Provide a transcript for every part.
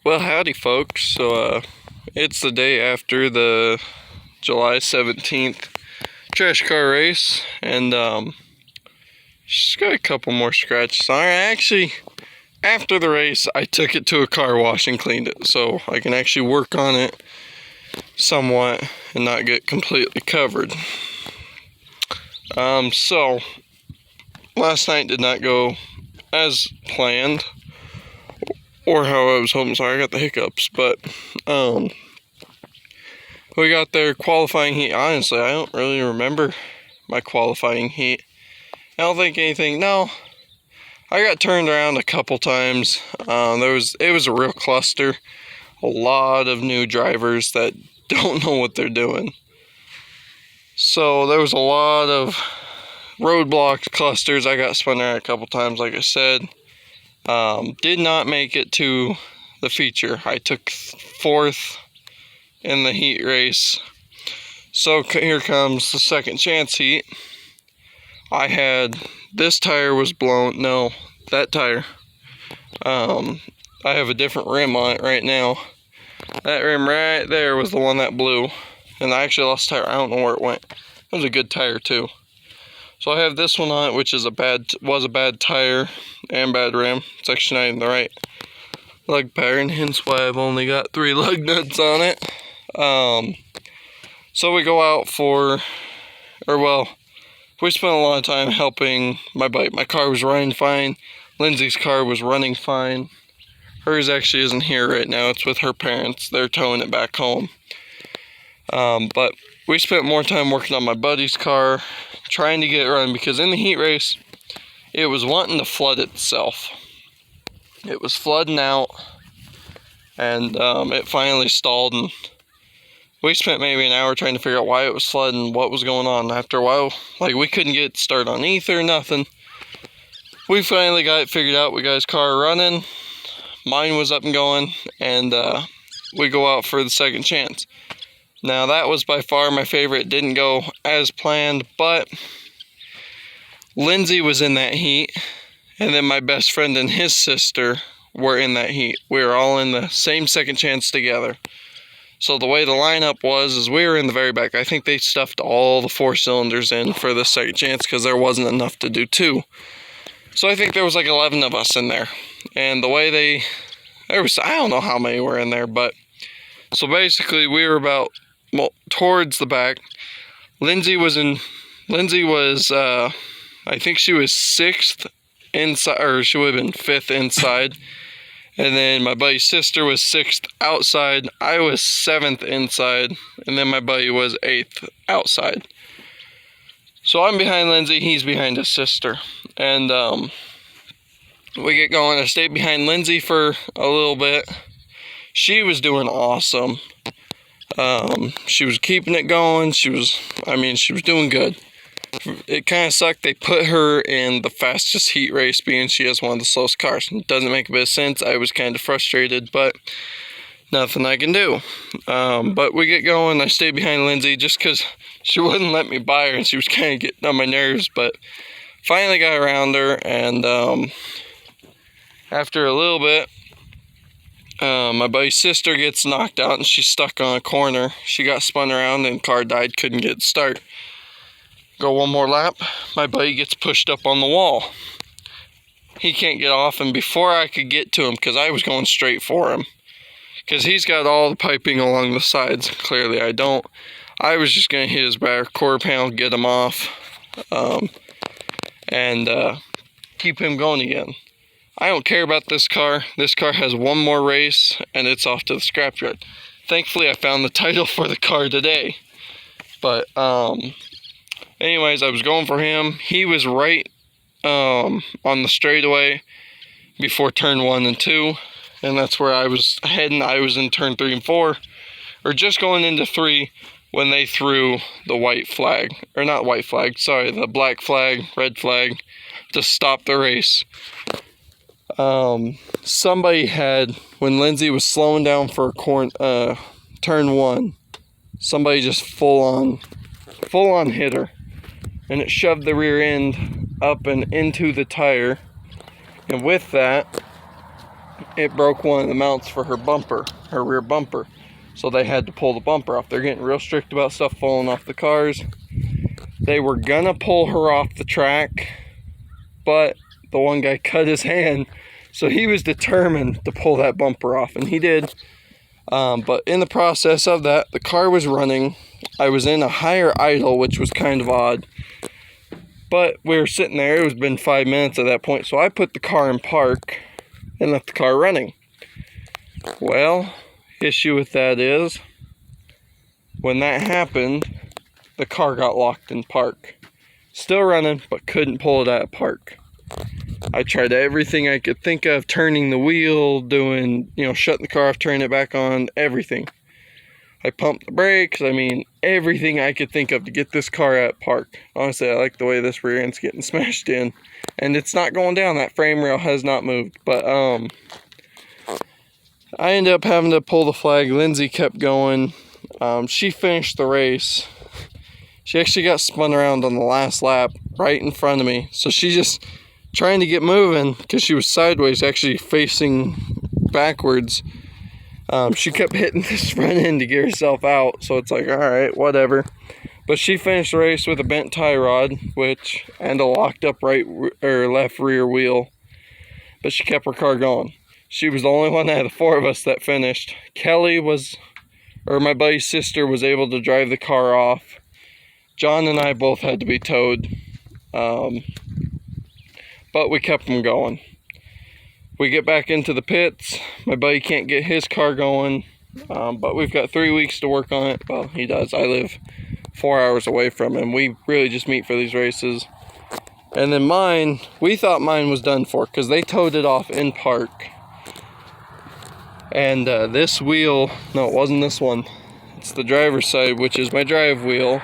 Well, howdy, folks. It's the day after the July 17th trash car race, and just got a couple more scratches on it. Actually, after the race, I took it to a car wash and cleaned it, so I can actually work on it somewhat and not get completely covered. So last night did not go as planned, or how I was hoping. Sorry, I got the hiccups, but we got there qualifying heat. Honestly, I don't really remember my qualifying heat. I don't think anything. No, I got turned around a couple times. It was a real cluster. A lot of new drivers that don't know what they're doing. So there was a lot of roadblocks, clusters. I got spun around a couple times, like I said. Did not make it to the feature. I took fourth in the heat race. So here comes the second chance heat. This tire was blown. No, that tire. I have a different rim on it right now. That rim right there was the one that blew. And I actually lost tire. I don't know where it went. It was a good tire too. So I have this one on it, which is was a bad tire and bad rim. It's actually not even the right lug pattern, hence why I've only got 3 lug nuts on it. So we go out we spent a lot of time helping my bike. My car was running fine. Lindsay's car was running fine. Hers actually isn't here right now. It's with her parents. They're towing it back home. But we spent more time working on my buddy's car, trying to get it running, because in the heat race, it was wanting to flood itself. It was flooding out, and it finally stalled, and we spent maybe an hour trying to figure out why it was flooding, what was going on. After a while, we couldn't get started on ether, nothing. We finally got it figured out. We got his car running. Mine was up and going, and we go out for the second chance. Now, that was by far my favorite. It didn't go as planned, but Lindsay was in that heat, and then my best friend and his sister were in that heat. We were all in the same second chance together. So the way the lineup was is we were in the very back. I think they stuffed all the 4 cylinders in for the second chance because there wasn't enough to do 2. So I think there was like 11 of us in there. And the way I don't know how many were in there, but so basically we were towards the back. Lindsay was I think she was 6th inside, or she would have been 5th inside. And then my buddy's sister was 6th outside. I was 7th inside. And then my buddy was 8th outside. So I'm behind Lindsay, he's behind his sister. And we get going. I stayed behind Lindsay for a little bit. She was doing awesome. She was keeping it going. She was doing good. It kind of sucked. They put her in the fastest heat race, being she has one of the slowest cars. It doesn't make a bit of sense. I was kind of frustrated, but nothing I can do. But we get going. I stayed behind Lindsay just because she wouldn't let me by her, and she was kind of getting on my nerves, but finally got around her, and after a little bit, my buddy's sister gets knocked out and she's stuck on a corner. She got spun around and car died, couldn't get start. Go one more lap, my buddy gets pushed up on the wall. He can't get off, and before I could get to him, because I was going straight for him, because he's got all the piping along the sides, clearly I don't. I was just going to hit his back quarter panel, get him off, and keep him going again. I don't care about this car. This car has one more race, and it's off to the scrapyard. Thankfully, I found the title for the car today. But, anyways, I was going for him. He was right on the straightaway before turn 1 and 2. And that's where I was heading. I was in turn 3 and 4. Or just going into 3 when they threw the white flag. Or not white flag, sorry, the black flag, red flag, to stop the race. Somebody had, when Lindsay was slowing down for turn 1, somebody just full on hit her, and it shoved the rear end up and into the tire, and with that, it broke one of the mounts for her bumper, her rear bumper. So they had to pull the bumper off. They're getting real strict about stuff falling off the cars. They were gonna pull her off the track, but the one guy cut his hand, so he was determined to pull that bumper off, and he did. But in the process of that, the car was running. I was in a higher idle, which was kind of odd. But we were sitting there. It was been 5 minutes at that point, so I put the car in park and left the car running. Well, issue with that is, when that happened, the car got locked in park. Still running, but couldn't pull it out of park. I tried everything I could think of, turning the wheel, doing, shutting the car off, turning it back on, everything. I pumped the brakes, everything I could think of to get this car out of park. Honestly, I like the way this rear end's getting smashed in. And it's not going down, that frame rail has not moved. But I ended up having to pull the flag. Lindsay kept going. She finished the race. She actually got spun around on the last lap right in front of me. So she just trying to get moving because she was sideways, actually facing backwards. She kept hitting this front end to get herself out. So it's like, all right, whatever. But she finished the race with a bent tie rod, and a locked up left rear wheel. But she kept her car going. She was the only one out of the four of us that finished. Kelly my buddy's sister was able to drive the car off. John and I both had to be towed. But we kept them going. We get back into the pits. My buddy can't get his car going. But we've got 3 weeks to work on it. Well, he does. I live 4 hours away from him. We really just meet for these races. And then mine, we thought mine was done for because they towed it off in park. And this wheel, no, it wasn't this one. It's the driver's side, which is my drive wheel.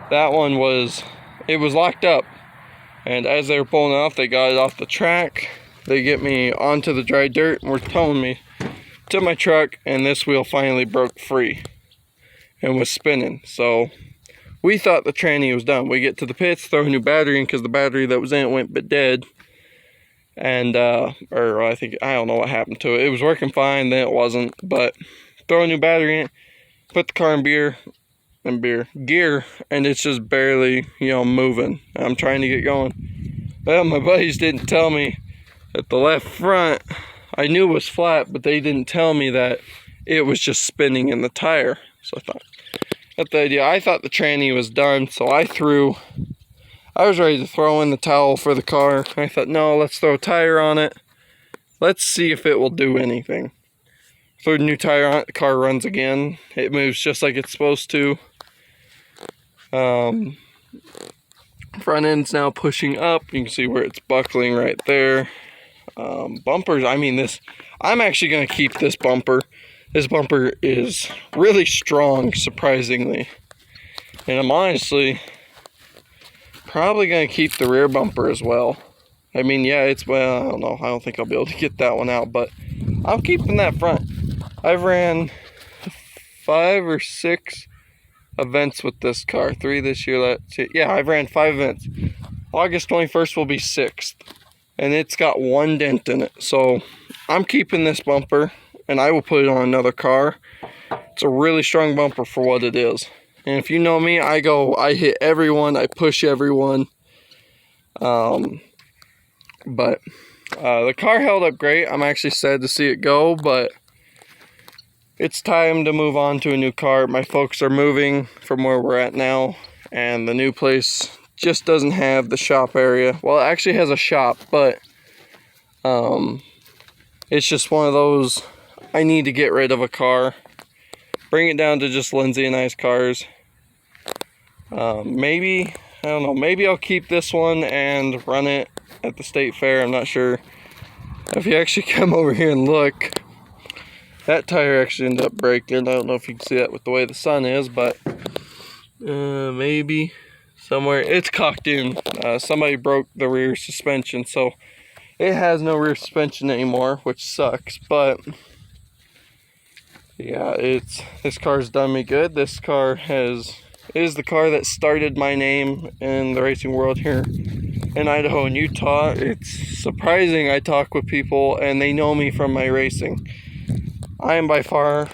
That one was locked up. And as they were pulling it off, they got it off the track. They get me onto the dry dirt and were towing me to my truck. And this wheel finally broke free and was spinning. So we thought the tranny was done. We get to the pits, throw a new battery in because the battery that was in it went dead. And, I don't know what happened to it. It was working fine, then it wasn't. But throw a new battery in it, put the car in gear, and it's just barely, moving. I'm trying to get going. Well, my buddies didn't tell me that the left front, I knew it was flat, but they didn't tell me that it was just spinning in the tire. So I thought, that's the idea. I thought the tranny was done, so I was ready to throw in the towel for the car. I thought, no, let's throw a tire on it. Let's see if it will do anything. Threw a new tire on it, the car runs again. It moves just like it's supposed to. Front end's now pushing up. You can see where it's buckling right there. Bumpers, I'm actually going to keep this bumper. This bumper is really strong, surprisingly. And I'm honestly probably going to keep the rear bumper as well. I don't know. I don't think I'll be able to get that one out, but I'm keeping that front. I've ran 5 or 6 events with this car. 3 this year. I've ran 5 events. August 21st will be 6th. And it's got 1 dent in it. So I'm keeping this bumper, and I will put it on another car. It's a really strong bumper for what it is. And if you know me, I hit everyone, I push everyone. But the car held up great. I'm actually sad to see it go, but it's time to move on to a new car. My folks are moving from where we're at now, and the new place just doesn't have the shop area. Well, it actually has a shop, but it's just one of those, I need to get rid of a car. Bring it down to just Lindsay and I's cars. Maybe I'll keep this one and run it at the state fair. I'm not sure. If you actually come over here and look, that tire actually ended up breaking. I don't know if you can see that with the way the sun is, but maybe somewhere it's cocked in. Somebody broke the rear suspension, so it has no rear suspension anymore, which sucks. But yeah, this car's done me good. This car is the car that started my name in the racing world here in Idaho and Utah, it's surprising I talk with people and they know me from my racing. I am by far